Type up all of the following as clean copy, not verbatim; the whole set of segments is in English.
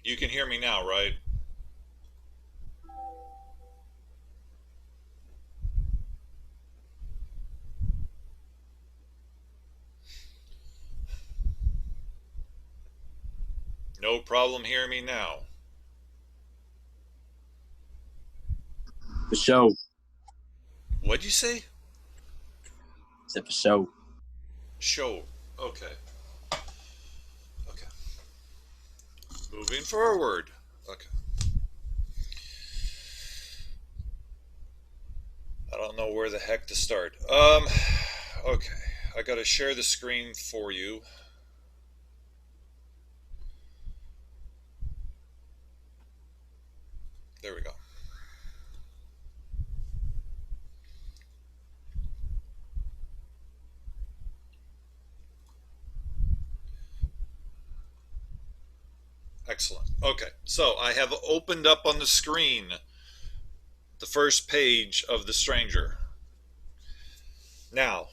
You can hear me now, right? No problem hearing me now. For sure. What'd you say? Said for sure. Show. Okay. Okay. Moving forward. Okay. I don't know where the heck to start. Okay. I gotta share the screen for you. There we go. Excellent. Okay. So I have opened up on the screen the first page of The Stranger. Now,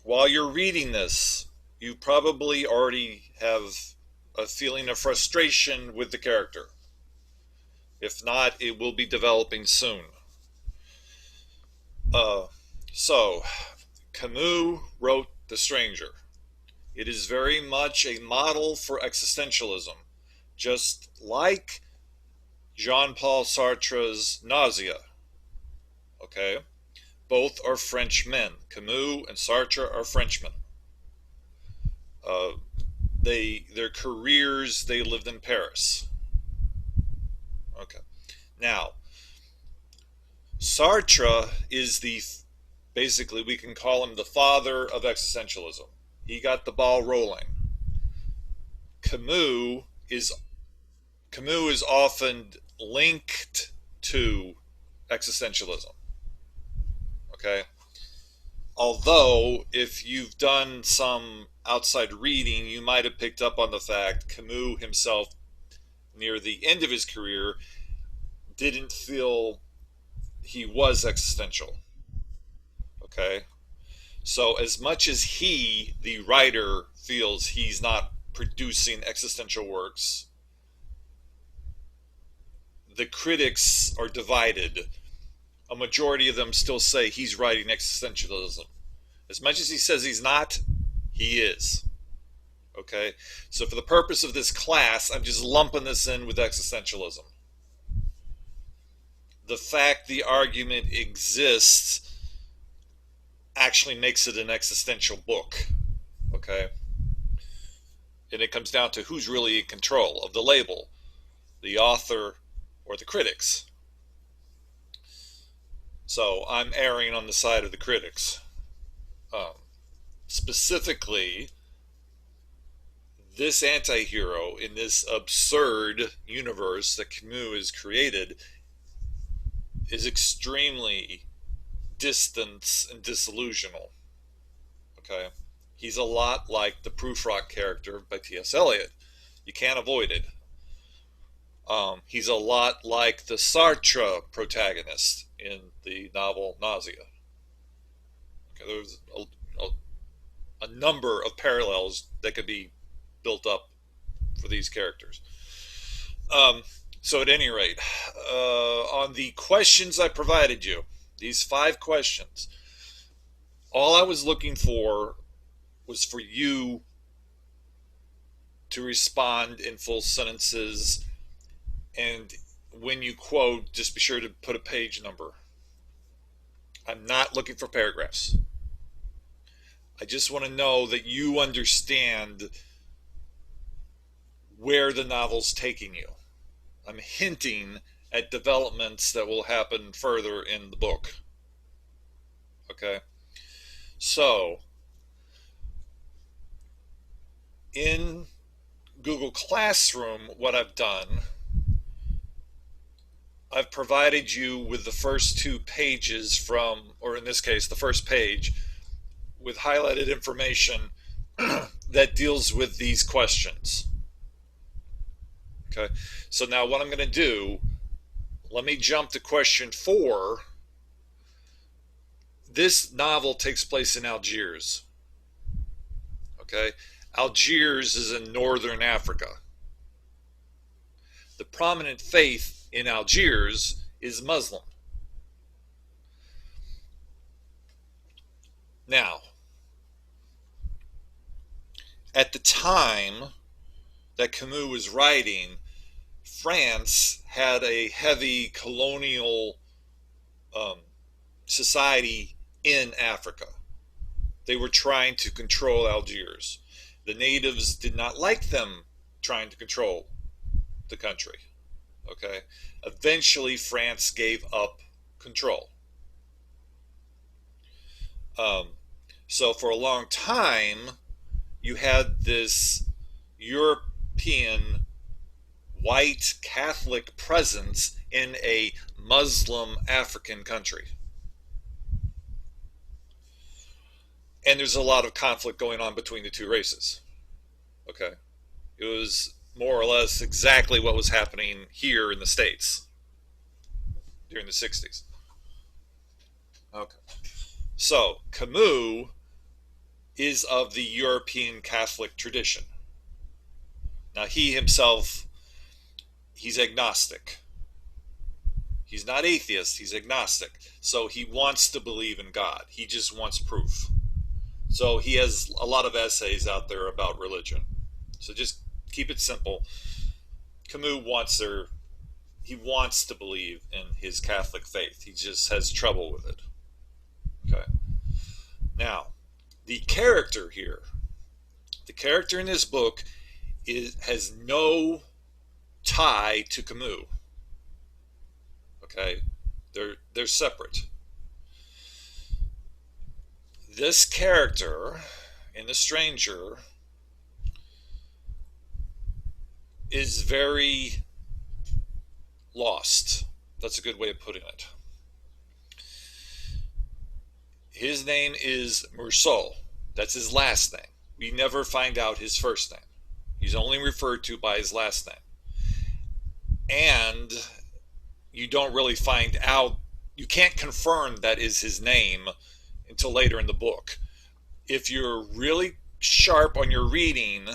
while you're reading this, you probably already have a feeling of frustration with the character. If not, it will be developing soon. Uh, so, Camus wrote The Stranger. It is very much a model for existentialism, just like Jean Paul Sartre's Nausea. Okay? Both are French men. Camus and Sartre are Frenchmen. Uh, their careers, they lived in Paris. Okay. Now, Sartre is the basically we can call him the father of existentialism. He got the ball rolling. Camus is Camus is often linked to existentialism. Okay. Although, if you've done some outside reading, you might have picked up on the fact Camus himself, near the end of his career, didn't feel he was existential. Okay. So, as much as he, the writer, feels he's not producing existential works, the critics are divided. A majority of them still say he's writing existentialism. As much as he says he's not, he is. Okay? So, for the purpose of this class, I'm just lumping this in with existentialism. The fact the argument exists actually makes it an existential book. Okay? And it comes down to who's really in control of the label, the author or the critics. So I'm erring on the side of the critics. Um, Specifically, this anti hero in this absurd universe that Camus has created is extremely distant and disillusional. Okay? He's a lot like the Prufrock character by T.S. Eliot. You can't avoid it. He's a lot like the Sartre protagonist in the novel Nausea. Okay, there's a number of parallels that could be built up for these characters. Um, so, at any rate, on the questions I provided you, these 5 questions, all I was looking for was for you to respond in full sentences, and when you quote, just be sure to put a page number. I'm not looking for paragraphs. I just want to know that you understand where the novel's taking you. I'm hinting at developments that will happen further in the book. Okay? So, in Google Classroom, what I've done, I've provided you with the first 2 pages from, or in this case, the first page, with highlighted information that deals with these questions. Okay? So now what I'm going to do, let me jump to question 4. This novel takes place in Algiers. Okay? Algiers is in northern Africa. The prominent faith in Algiers is Muslim. Now, at the time that Camus was writing, France had a heavy colonial um, society in Africa. They were trying to control Algiers. The natives did not like them trying to control the country. Okay? Eventually, France gave up control. Um, so, for a long time, you had this European white Catholic presence in a Muslim African country. And there's a lot of conflict going on between the two races. Okay. It was more or less exactly what was happening here in the States during the 60s. Okay. So, Camus is of the European Catholic tradition. Now, he himself, he's agnostic. He's not atheist, he's agnostic. So, he wants to believe in God. He just wants proof. So, he has a lot of essays out there about religion. So, just keep it simple. Camus he wants to believe in his Catholic faith. He just has trouble with it. Okay. Now, the character here, the character in this book has no tie to Camus. Okay, they're separate. This character in The Stranger is very lost. That's a good way of putting it. His name is Meursault. That's his last name. We never find out his first name. He's only referred to by his last name. And you don't really find out, you can't confirm that is his name until later in the book. If you're really sharp on your reading,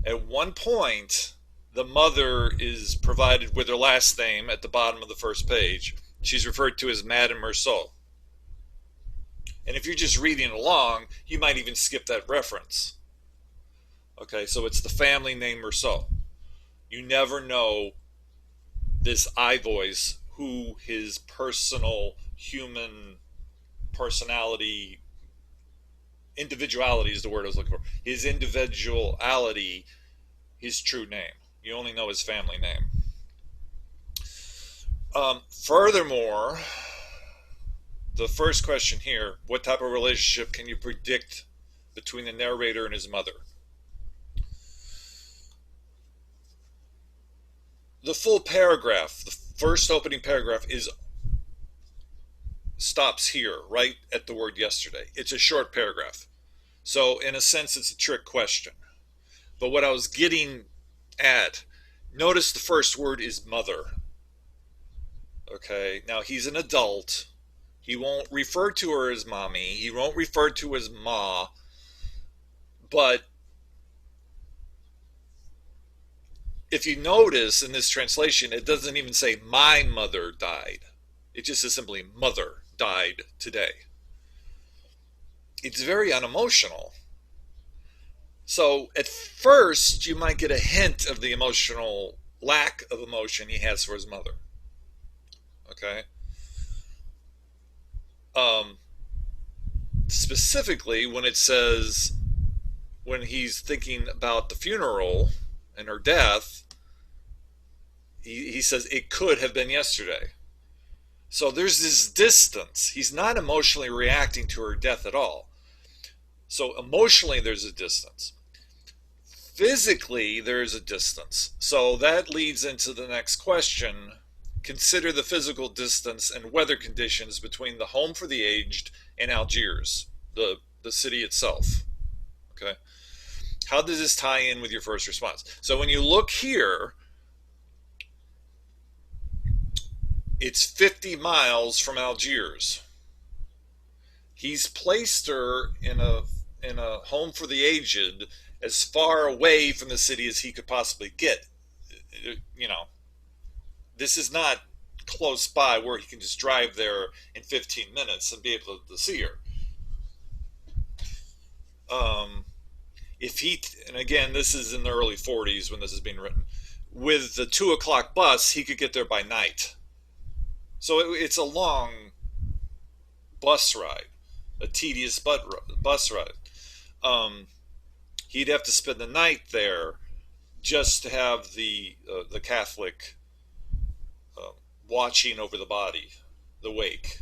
at one point, the mother is provided with her last name at the bottom of the first page. She's referred to as Madame Meursault. And if you're just reading along, you might even skip that reference. Okay, so it's the family name Meursault. You never know this I voice who his personal human personality, individuality is the word I was looking for. His individuality, his true name. You only know his family name. Furthermore, the first question here, what type of relationship can you predict between the narrator and his mother? The full paragraph, the first opening paragraph stops here, right at the word yesterday. It's a short paragraph. So in a sense, it's a trick question. But what I was getting at, notice the first word is mother. Okay, now he's an adult. He won't refer to her as mommy. He won't refer to her as ma. But if you notice in this translation, it doesn't even say my mother died. It just says simply mother died today. It's very unemotional. So at first, you might get a hint of the emotional lack of emotion he has for his mother. Okay? Specifically, when it says, when he's thinking about the funeral and her death, he says it could have been yesterday. So there's this distance. He's not emotionally reacting to her death at all. So emotionally, there's a distance. Physically, there is a distance. So that leads into the next question. Consider the physical distance and weather conditions between the home for the aged and Algiers, the city itself. Okay. How does this tie in with your first response? So when you look here, it's 50 miles from Algiers. He's placed her in a home for the aged as far away from the city as he could possibly get. You know, this is not close by where he can just drive there in 15 minutes and be able to see her. Um, if he, and again, this is in the early 40s when this is being written, with the 2 o'clock bus, he could get there by night. So it's a long bus ride, a tedious bus ride. Um, he'd have to spend the night there just to have the Catholic uh, watching over the body, the wake.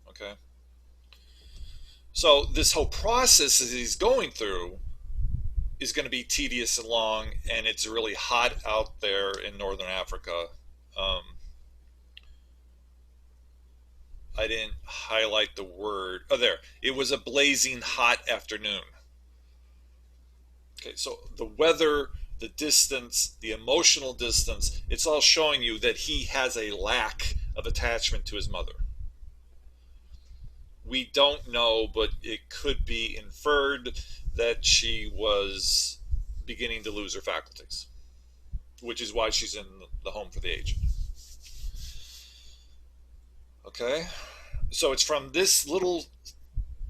Okay, so this whole process that he's going through is going to be tedious and long, and it's really hot out there in northern Africa. Um, I didn't highlight the word. Oh, there. It was a blazing hot afternoon. Okay, so the weather, the distance, the emotional distance, it's all showing you that he has a lack of attachment to his mother. We don't know, but it could be inferred that she was beginning to lose her faculties, which is why she's in the home for the aged. Okay? So it's from this little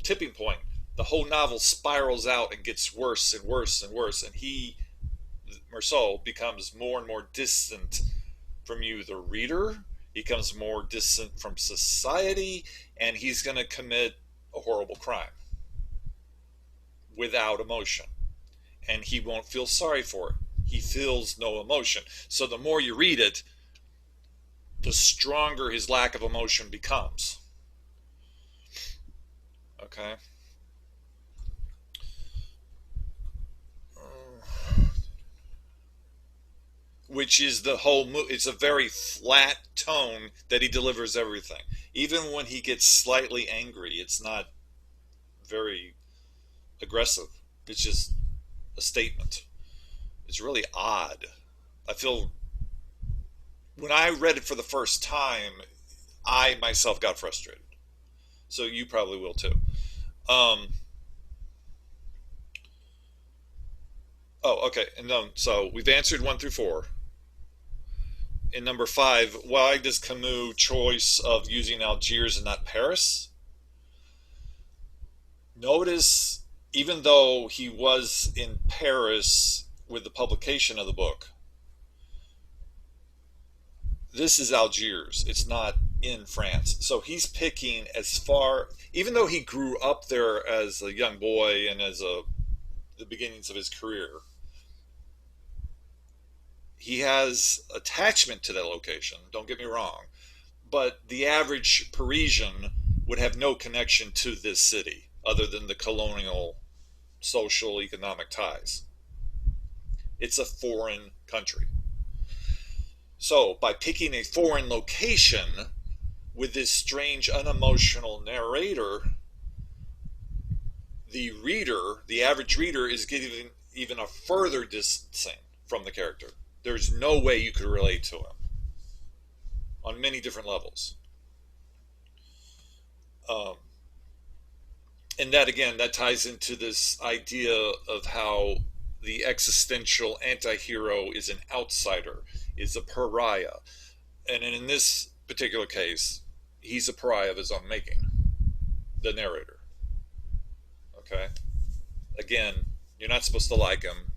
tipping point, the whole novel spirals out and gets worse and worse and worse, and he, Meursault, becomes more and more distant from you, the reader. He becomes more distant from society, and he's going to commit a horrible crime without emotion. And he won't feel sorry for it. He feels no emotion. So the more you read it, the stronger his lack of emotion becomes. Okay? Which is the whole it's a very flat tone that he delivers everything. Even when he gets slightly angry, it's not very aggressive. It's just a statement. It's really odd. I feel when I read it for the first time, I myself got frustrated. So you probably will too. Um, oh, okay. And no, so we've answered 1 through 4. In number 5, why does Camus' choice of using Algiers and not Paris? Notice, even though he was in Paris with the publication of the book, this is Algiers. It's not in France. So he's picking as far, even though he grew up there as a young boy and as the beginnings of his career, he has attachment to that location. Don't get me wrong. But the average Parisian would have no connection to this city other than the colonial social economic ties. It's a foreign country. So by picking a foreign location with this strange unemotional narrator, the reader, the average reader, is getting even a further distancing from the character. There's no way you could relate to him on many different levels. Um, and that, again, that ties into this idea of how the existential anti-hero is an outsider, is a pariah. And in this particular case, he's a pariah of his own making, the narrator. Okay? Again, you're not supposed to like him.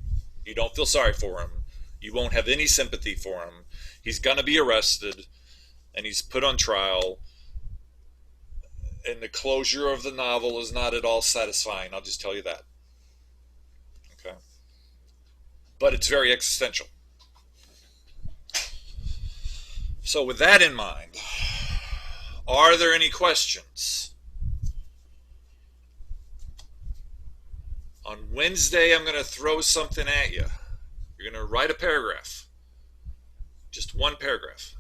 You don't feel sorry for him. You won't have any sympathy for him. He's going to be arrested, and he's put on trial. And the closure of the novel is not at all satisfying. I'll just tell you that. Okay? But it's very existential. So with that in mind, are there any questions? On Wednesday, I'm going to throw something at you. You're going to write a paragraph. Just one paragraph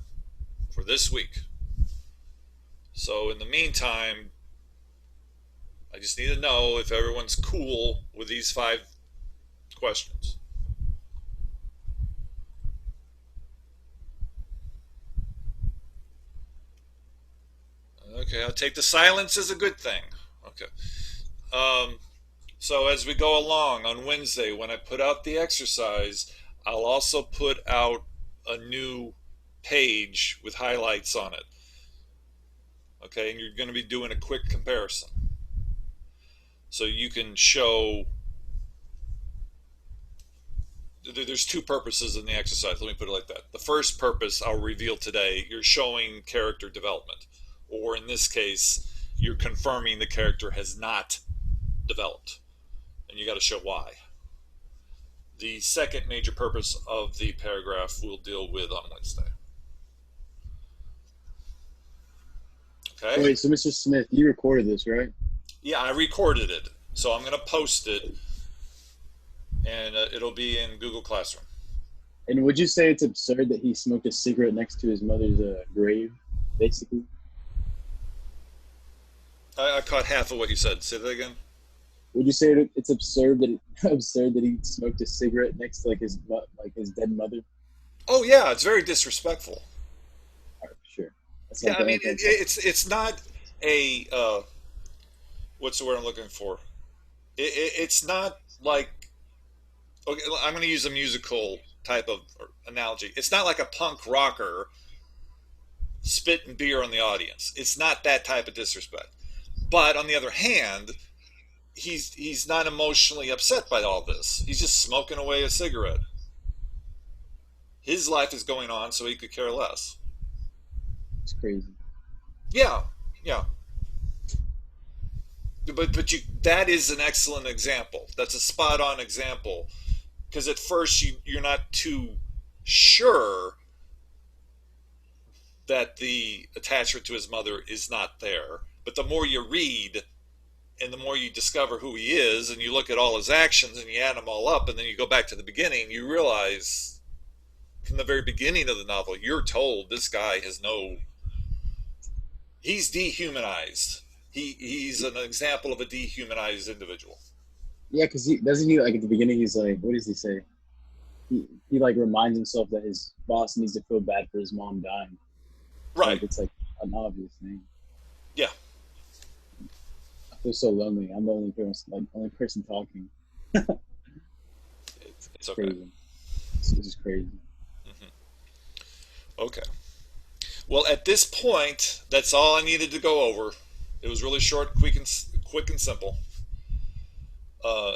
for this week. So in the meantime, I just need to know if everyone's cool with these 5 questions. Okay, I'll take the silence as a good thing. Okay. So as we go along on Wednesday, when I put out the exercise, I'll also put out a new page with highlights on it. Okay, and you're going to be doing a quick comparison. So you can show. There's two purposes in the exercise. Let me put it like that. The first purpose I'll reveal today, you're showing character development. Or in this case, you're confirming the character has not developed. And you got to show why. The second major purpose of the paragraph we'll deal with on Wednesday. Okay? Wait, so Mr. Smith, you recorded this, right? Yeah, I recorded it. So I'm going to post it, and it'll be in Google Classroom. And would you say it's absurd that he smoked a cigarette next to his mother's grave, basically? I caught half of what you said. Say that again. Would you say it's absurd that absurd that he smoked a cigarette next to like his dead mother? Oh yeah, it's very disrespectful. All right, sure. That's Yeah, like I mean like it's not a what's the word I'm looking for? It's not like, okay. I'm going to use a musical type of analogy. It's not like a punk rocker spitting beer on the audience. It's not that type of disrespect. But on the other hand, he's not emotionally upset by all this. He's just smoking away a cigarette. His life is going on, so he could care less. it's crazy. Yeah, yeah. But that is an excellent example. That's a spot on example because at first you're not too sure that the attachment to his mother is not there. But the more you read and the more you discover who he is and you look at all his actions and you add them all up and then you go back to the beginning, you realize from the very beginning of the novel, you're told this guy has no. He's dehumanized. He's an example of a dehumanized individual. Yeah, because he doesn't he like at the beginning he's like, what does he say? He like reminds himself that his boss needs to feel bad for his mom dying. Right. Like it's like an obvious thing. Yeah. I feel so lonely. I'm the only person talking. It's It's okay. crazy. This is crazy. Okay. Well, at this point, that's all I needed to go over. It was really short, quick and simple.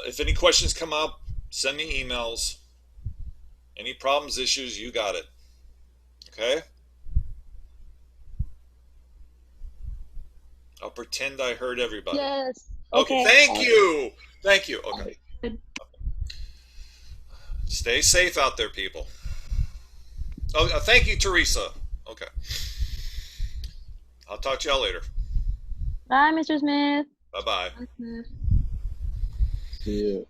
If any questions come up, send me emails. Any problems, issues, you got it. Okay? I'll pretend I heard everybody. Yes. Okay, Okay. thank All right. you. Thank you. All Okay. right. Stay safe out there, people. Oh, thank you, Teresa. Okay. I'll talk to y'all later. Bye, Mr. Smith. Bye bye. Bye, Smith. See you.